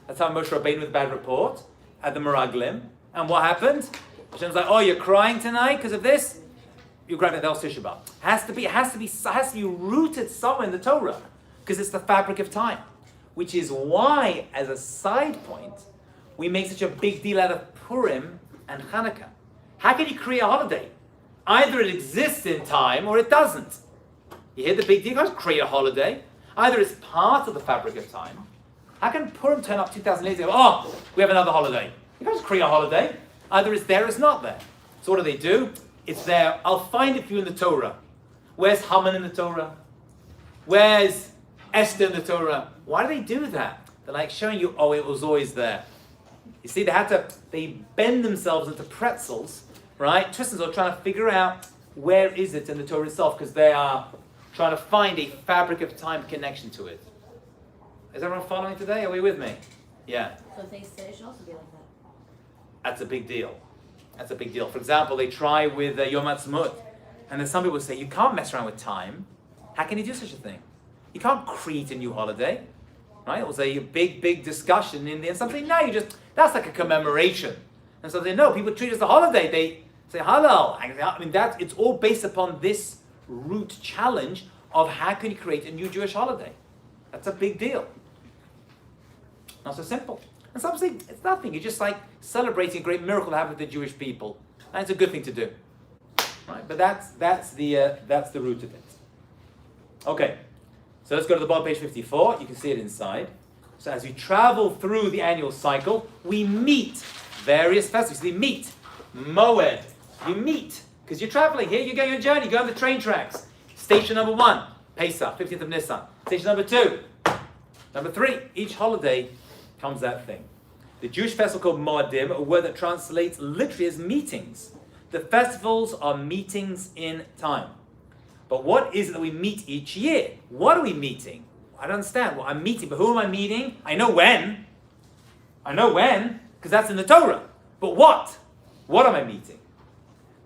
That's how Moshe Rabbeinu with a bad report at the Meraglim. And what happened? Hashem's like, oh, you're crying tonight because of this? You're crying about the Tisha B'Av. It has to be rooted somewhere in the Torah, because it's the fabric of time. Which is why, as a side point, we make such a big deal out of Purim and Hanukkah. How can you create a holiday? Either it exists in time or it doesn't. You hear the big deal? You can't create a holiday. Either it's part of the fabric of time. How can Purim turn up 2,000 years ago? Oh, we have another holiday. You can't just create a holiday. Either it's there or it's not there. So what do? It's there. I'll find it for you in the Torah. Where's Haman in the Torah? Where's Esther in the Torah? Why do they do that? They're like showing you, oh, it was always there. You see, they bend themselves into pretzels, right? Twist themselves trying to figure out where is it in the Torah itself, because they are trying to find a fabric of time connection to it. Is everyone following today? Are we with me? Yeah. So if they say it should also be like that. That's a big deal. That's a big deal. For example, they try with Yom Ha'atzmaut, and then some people say, you can't mess around with time. How can you do such a thing? You can't create a new holiday, right? It was a big discussion in there. And something, no, that's like a commemoration. And so they know, people treat it as a holiday. They say, halal. I mean, it's all based upon this root challenge of how can you create a new Jewish holiday. That's a big deal. Not so simple. And some say it's nothing. You're just like celebrating a great miracle that happened to the Jewish people. And it's a good thing to do. Right? But that's the root of it. Okay. So let's go to the bottom, page 54. You can see it inside. So as we travel through the annual cycle, we meet various festivals. We meet Moed. You meet because you're traveling here. You're going on a journey. You go on the train tracks. Station number 1, Pesach, 15th of Nisan. Station number 2, number 3. Each holiday comes that thing. The Jewish festival called Moedim, a word that translates literally as meetings. The festivals are meetings in time. But what is it that we meet each year? What are we meeting? I don't understand. Well, I'm meeting, but who am I meeting? I know when, because that's in the Torah. But what? What am I meeting?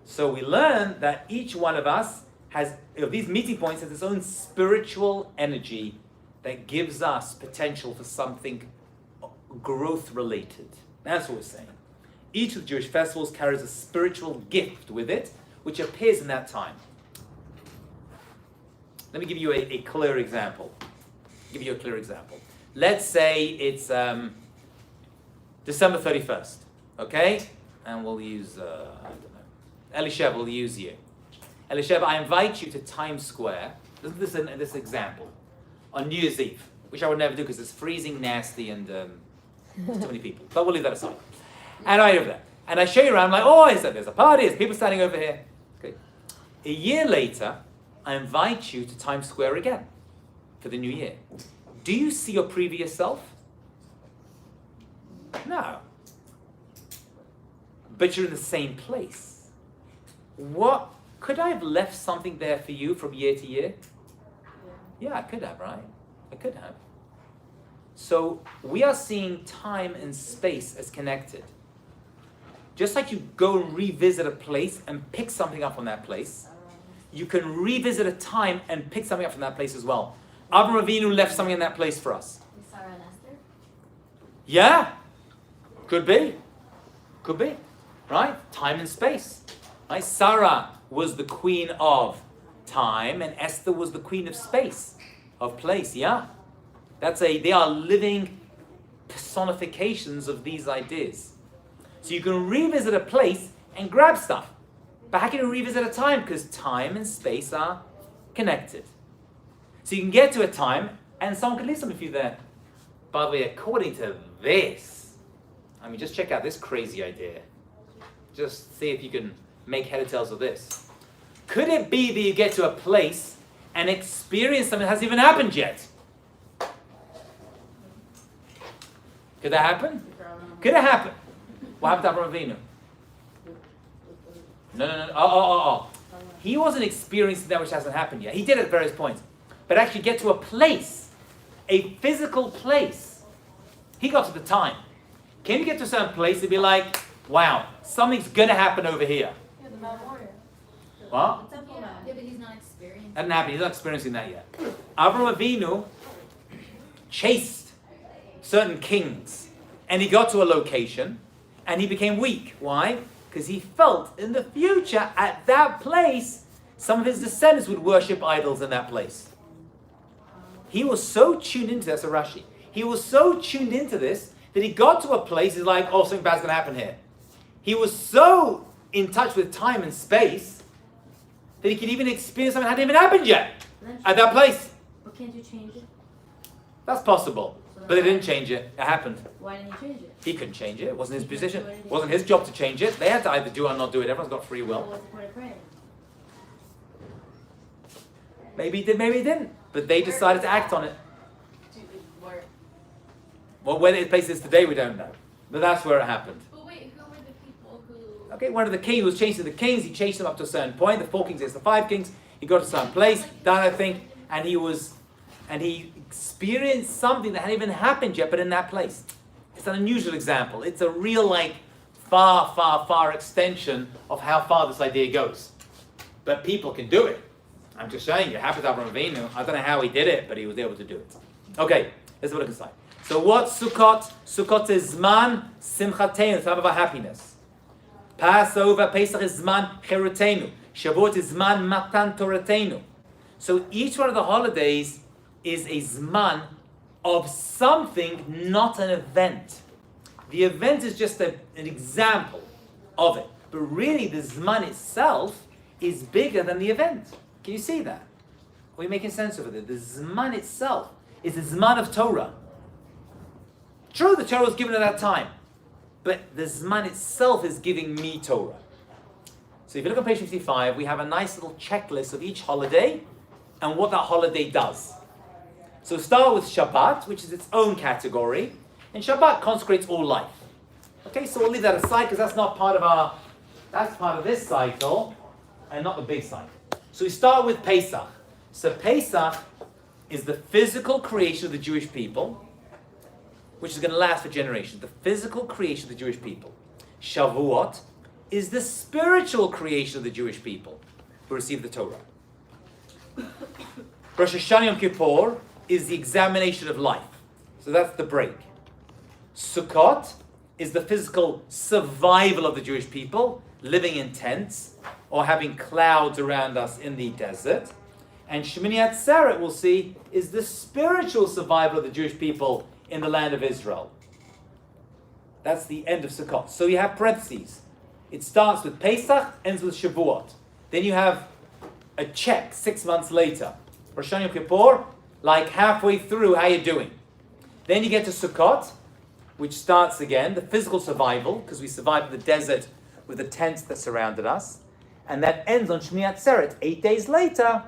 So we learn that each one of us of these meeting points has its own spiritual energy that gives us potential for something growth related. That's what we're saying. Each of the Jewish festivals carries a spiritual gift with it, which appears in that time. Let me give you a clear example. Let's say it's December 31st, okay? And we'll use, I don't know, Elisheva, we'll use you. Elisheva, I invite you to Times Square. This is this example. On New Year's Eve, which I would never do because it's freezing, nasty, and too many people. But we'll leave that aside. And I'm over there. And I show you around, I'm like, oh, there's a party, there's people standing over here. Okay. A year later, I invite you to Times Square again for the new year. Do you see your previous self? No. But you're in the same place. What? Could I have left something there for you from year to year? Yeah, I could have, right? I could have. So we are seeing time and space as connected. Just like you go and revisit a place and pick something up from that place, you can revisit a time and pick something up from that place as well. Avraham Avinu left something in that place for us. Sarah and Esther? Yeah, could be, right? Time and space, right? Sarah was the queen of time, and Esther was the queen of space, of place. Yeah, they are living personifications of these ideas. So you can revisit a place and grab stuff, but how can you revisit a time? Because time and space are connected. So you can get to a time, and someone can leave something for you there. By the way, according to this, I mean, just check out this crazy idea. Just see if you can make head or tails of this. Could it be that you get to a place and experience something that hasn't even happened yet? Could that happen? Could it happen? What happened to Avraham Avinu? No. Oh. He wasn't experiencing that which hasn't happened yet. He did at various points. But actually get to a place, a physical place. He got to the time. Can you get to a certain place and be like, wow, something's going to happen over here? Yeah, the Mount Warrior. What? Yeah, but he's not experiencing. Hasn't happened. He's not experiencing that yet. Avraham Avinu chased certain kings, and he got to a location, and he became weak. Why? Because he felt in the future, at that place, some of his descendants would worship idols in that place. He was so tuned into this, Rashi. He was so tuned into this that he got to a place, he's like, oh, something bad's going to happen here. He was so in touch with time and space that he could even experience something that hadn't even happened yet at that place. But can't you change it? That's possible. But they didn't change it. It happened. Why didn't he change it? He couldn't change it. It wasn't his position. It wasn't his job to change it. They had to either do it or not do it. Everyone's got free will. What's the point of praying? Maybe he did, maybe he didn't. But they decided to act on it. Well, where the place is today, we don't know. But that's where it happened. But wait, who were the people who... Okay, one of the kings was chasing the kings. He chased them up to a certain point. The 4 kings against the 5 kings. He got to some place, done I think, and he experienced something that hadn't even happened yet, but in that place. It's an unusual example. It's a real, far extension of how far this idea goes. But people can do it. I'm just saying, it happened to Avraham Avinu. I don't know how he did it, but he was able to do it. Okay, let's look inside. So what's Sukkot? Sukkot is Zman Simchatenu, time of our happiness. Passover, Pesach is Zman Cherutenu. Shavuot is Zman Matan Toratenu. So each one of the holidays is a Zman of something, not an event. The event is just an example of it. But really, the Zman itself is bigger than the event. Can you see that? Are we making sense of it? The Zman itself is the Zman of Torah. True, the Torah was given at that time. But the Zman itself is giving me Torah. So if you look on page 55, we have a nice little checklist of each holiday and what that holiday does. So start with Shabbat, which is its own category. And Shabbat consecrates all life. Okay, so we'll leave that aside because that's not part of that's part of this cycle and not the big cycle. So we start with Pesach. So Pesach is the physical creation of the Jewish people, which is going to last for generations. The physical creation of the Jewish people. Shavuot is the spiritual creation of the Jewish people who receive the Torah. Rosh Hashanah Yom Kippur is the examination of life. So that's the break. Sukkot is the physical survival of the Jewish people, living in tents or having clouds around us in the desert. And Shemini Atzeret, we'll see, is the spiritual survival of the Jewish people in the land of Israel. That's the end of Sukkot. So you have parentheses. It starts with Pesach, ends with Shavuot. Then you have a check 6 months later. Rosh Hashanah Yom Kippur, like halfway through, how you doing? Then you get to Sukkot, which starts again, the physical survival, because we survived in the desert with the tents that surrounded us. And that ends on Shemini Atzeret, 8 days later,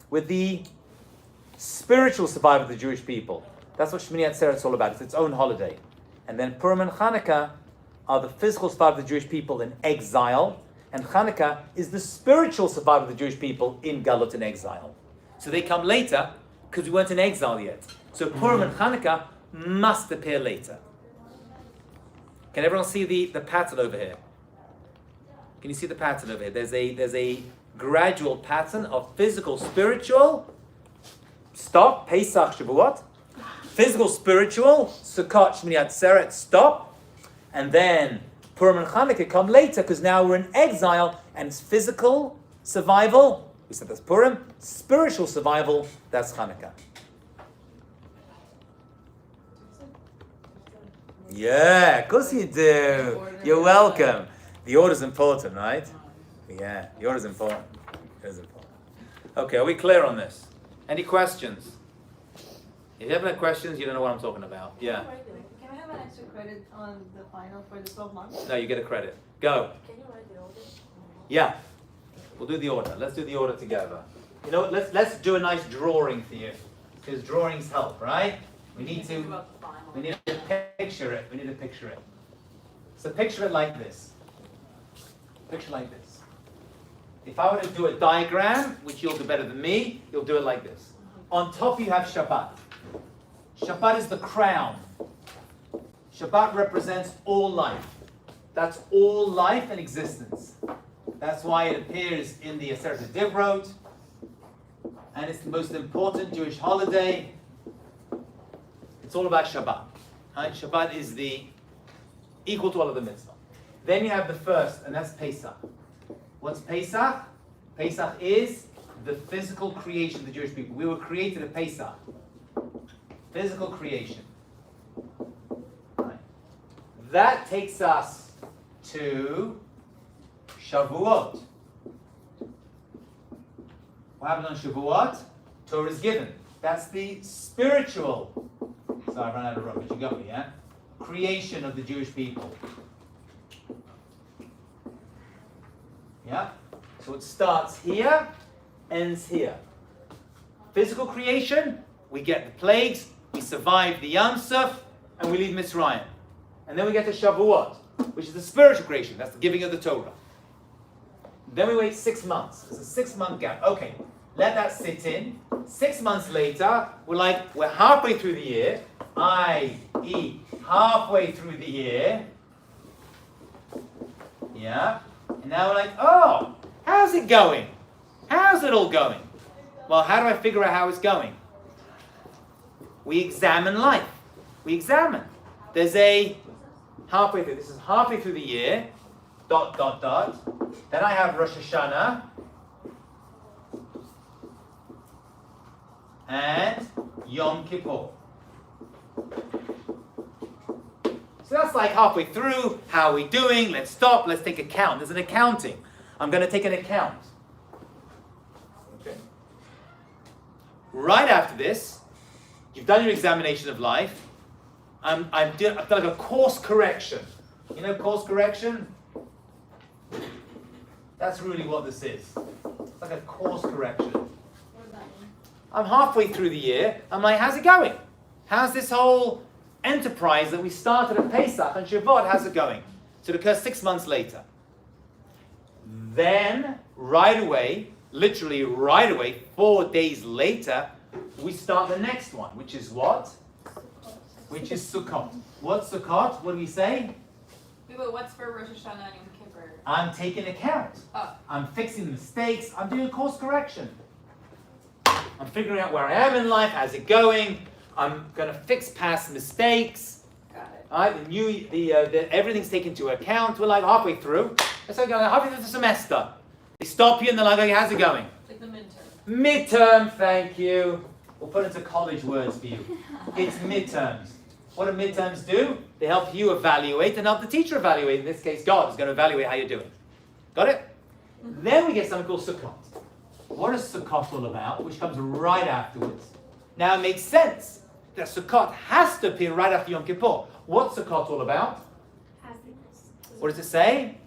with the spiritual survival of the Jewish people. That's what Shemini Atzeret is all about. It's its own holiday. And then Purim and Hanukkah are the physical survival of the Jewish people in exile, and Hanukkah is the spiritual survival of the Jewish people in Galut and exile. So they come later because we weren't in exile yet. So Purim and Hanukkah must appear later. Can everyone see the pattern over here? Can you see the pattern over here? There's a gradual pattern of physical, spiritual. Stop. Pesach, Shavuot. Physical, spiritual. Sukkot, Shemini Atzeret. Stop. And then Purim and Hanukkah come later because now we're in exile and it's physical survival. We said that's Purim. Spiritual survival. That's Hanukkah. Yeah, of course you do. You're welcome. The order's important, right? Yeah, the order's important. It is important. Okay, are we clear on this? Any questions? If you have any questions, you don't know what I'm talking about. Yeah. Can I have an extra credit on the final for the 12 months? No, you get a credit. Go. Can you write the order? Yeah. We'll do the order. Let's do the order together. You know what? Let's do a nice drawing for you. Because drawings help, right? We need to picture it. We need to picture it. So picture it like this. Picture like this. If I were to do a diagram, which you'll do better than me, you'll do it like this. On top you have Shabbat. Shabbat is the crown. Shabbat represents all life. That's all life and existence. That's why it appears in the Aseret Divrot, and it's the most important Jewish holiday. It's all about Shabbat. Right? Shabbat is the equal to all of the mitzvah. Then you have the first, and that's Pesach. What's Pesach? Pesach is the physical creation of the Jewish people. We were created at Pesach. Physical creation. Right. That takes us to Shavuot. What happened on Shavuot? Torah is given. That's the spiritual. Sorry, I ran out of room, but you got me, yeah? Creation of the Jewish people. Yeah? So it starts here, ends here. Physical creation, we get the plagues, we survive the Yam Suf, and we leave Mitzrayim. And then we get to Shavuot, which is the spiritual creation. That's the giving of the Torah. Then we wait 6 months. It's a 6-month gap. Okay, let that sit in. 6 months later, we're halfway through the year, i.e. halfway through the year. Yeah? And now we're like, oh, how's it going? How's it all going? Well, how do I figure out how it's going? We examine life. We examine. There's a halfway through. This is halfway through the year. ... Then I have Rosh Hashanah. And Yom Kippur. So that's like halfway through. How are we doing? Let's stop. Let's take account. There's an accounting. I'm going to take an account. Okay. Right after this, you've done your examination of life. I've done like a course correction. You know course correction? That's really what this is. It's like a course correction. I'm halfway through the year. I'm like, how's it going? How's this whole enterprise that we started at Pesach and Shavuot, how's it going? So it occurs 6 months later. Then, right away, literally right away, 4 days later, we start the next one, which is what? Which is Sukkot. What's Sukkot? What do we say? Wait, what's for Rosh Hashanah and Yom Kippur? I'm taking account. Oh. I'm fixing mistakes. I'm doing course correction. I'm figuring out where I am in life. How's it going? I'm going to fix past mistakes. Got it. All right, everything's taken into account. We're like halfway through. It's like halfway through the semester. They stop you and they're like, okay, how's it going? Like the midterm. Midterm, thank you. We'll put into college words for you. It's midterms. What do midterms do? They help you evaluate and help the teacher evaluate. In this case, God is going to evaluate how you're doing. Got it? Then we get something called Sukkot. What is Sukkot all about? Which comes right afterwards. Now it makes sense that Sukkot has to appear right after Yom Kippur. What's Sukkot all about? What does it say?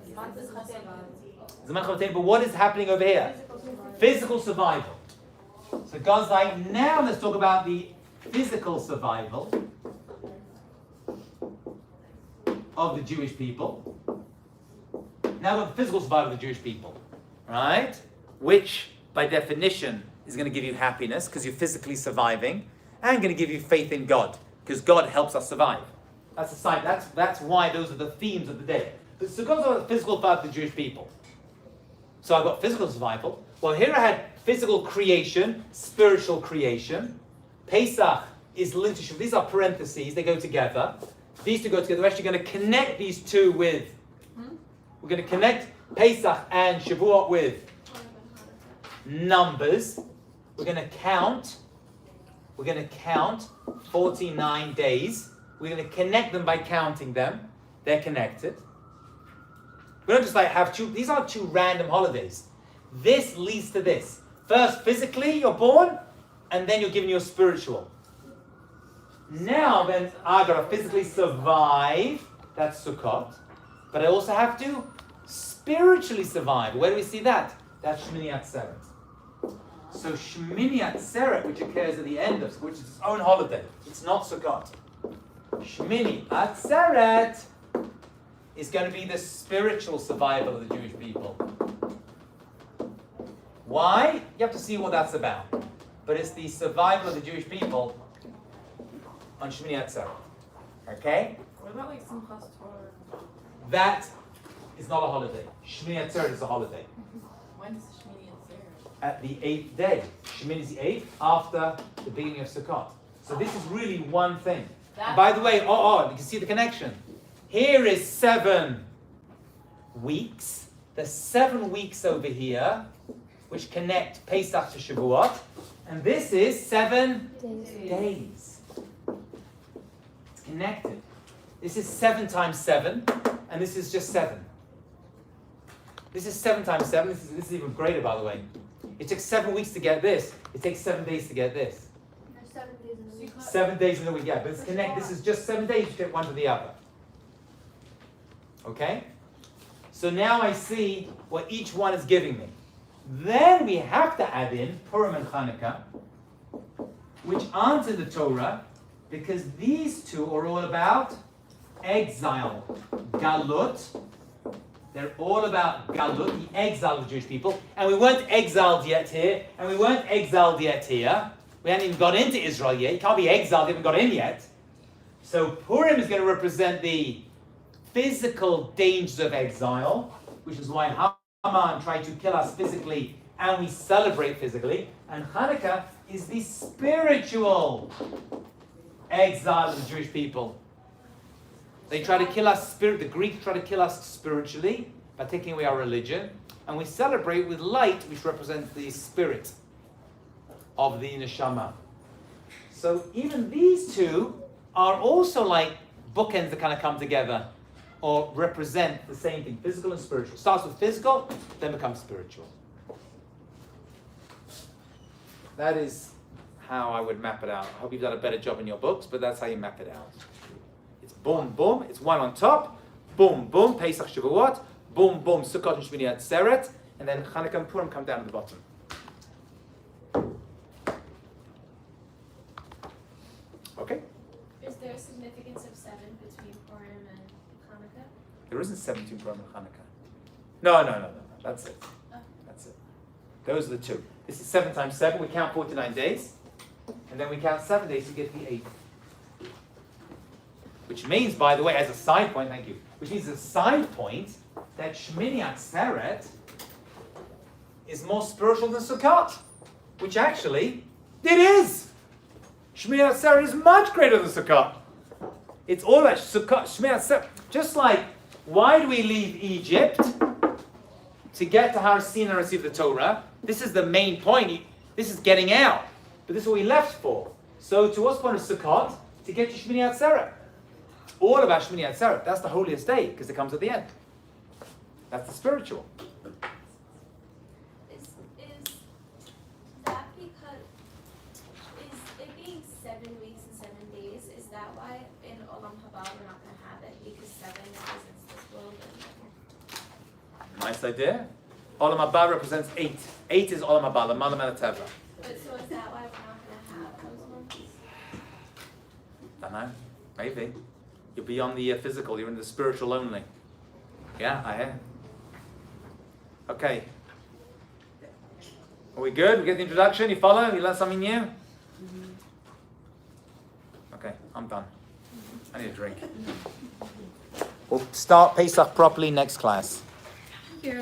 But what is happening over here? Physical survival. So God's like, now let's talk about the physical survival of the Jewish people. Now we've got the physical survival of the Jewish people, right? Which, by definition, is going to give you happiness because you're physically surviving, and going to give you faith in God because God helps us survive. That's the sign. That's why those are the themes of the day. But so God's about the physical survival of the Jewish people. So I've got physical survival. Well, here I had physical creation, spiritual creation. Pesach is linked to Shavuot. These are parentheses. They go together. These two go together. We're actually going to connect these two with... We're going to connect Pesach and Shavuot with numbers. We're going to count 49 days. We're going to connect them by counting them. They're connected. We don't just like have two, these aren't two random holidays. This leads to this. First, physically, you're born, and then you're given your spiritual. Now, then, I've got to physically survive. That's Sukkot. But I also have to spiritually survive. Where do we see that? That's Shmini Atzeret. So Shmini Atzeret, which occurs at the end of, which is its own holiday. It's not Sukkot. Shmini Atzeret is going to be the spiritual survival of the Jewish people. Why? You have to see what that's about. But it's the survival of the Jewish people on Shmini Atzeret. Okay? What about like Simchas Torah? That is not a holiday. Shmini Atzeret is a holiday. When's Shmini Atzeret? At the 8th day. Shmini is the 8th after the beginning of Sukkot. So this is really one thing. And by the way, you can see the connection. Here is 7 weeks. There's 7 weeks over here, which connect Pesach to Shavuot. And this is 7 days. It's connected. This is 7 times 7, and this is just 7. This is 7 times 7. This is even greater, by the way. It took 7 weeks to get this. It takes 7 days to get this. 7 days in a week. 7 days in a week, yeah. But it's connect. This is just 7 days to get one to the other. Okay? So now I see what each one is giving me. Then we have to add in Purim and Hanukkah, which aren't in the Torah, because these two are all about exile. Galut. They're all about Galut, the exile of the Jewish people. And we weren't exiled yet here, and we weren't exiled yet here. We hadn't even got into Israel yet. You can't be exiled, you haven't got in yet. So Purim is going to represent the physical dangers of exile, which is why Haman tried to kill us physically, and we celebrate physically. And Hanukkah is the spiritual exile of the Jewish people. They try to kill us, the Greeks try to kill us spiritually by taking away our religion, and we celebrate with light, which represents the spirit of the neshama. So even these two are also like bookends that kind of come together or represent the same thing, physical and spiritual. Starts with physical, then becomes spiritual. That is how I would map it out. I hope you've done a better job in your books, but that's how you map it out. It's boom, boom, it's one on top, boom, boom, Pesach Shavuot, boom, boom, Sukkot and Shmini Atzeret, and then Hanukkah and Purim come down at the bottom. Okay? Is there a significance of 7 between Purim and Hanukkah? There isn't 17 Purim and Hanukkah. No. That's it. Oh. That's it. Those are the two. This is 7 times 7. We count 49 days. And then we count 7 days to get the 8th. Which means, by the way, as a side point, thank you, which means as a side point, that Shmini Atzeret is more spiritual than Sukkot. Which actually, it is. Shmini Atzeret is much greater than Sukkot. It's all about Sukkot, Shmini Atzeret. Just like, why do we leave Egypt? To get to Har Sinai and receive the Torah. This is the main point. This is getting out. But this is what we left for. So to what's the point of Sukkot? To get to Shmini Atzeret. All about Shmini Atzeret. That's the holiest day, because it comes at the end. That's the spiritual. Is that because is it being 7 weeks and 7 days? Is that why in Olam Haba we're not going to have it because 7 represents this world? Nice idea. Olam Haba represents 8. 8 is Olam Haba, L'malam Elateva. But so is that why we're not going to have those ones? Don't know. Maybe. You're beyond the physical. You're in the spiritual only. Yeah, I hear. Okay. Are we good? We get the introduction? You follow? You learn something new? Okay, I'm done. I need a drink. We'll start Pesach properly next class.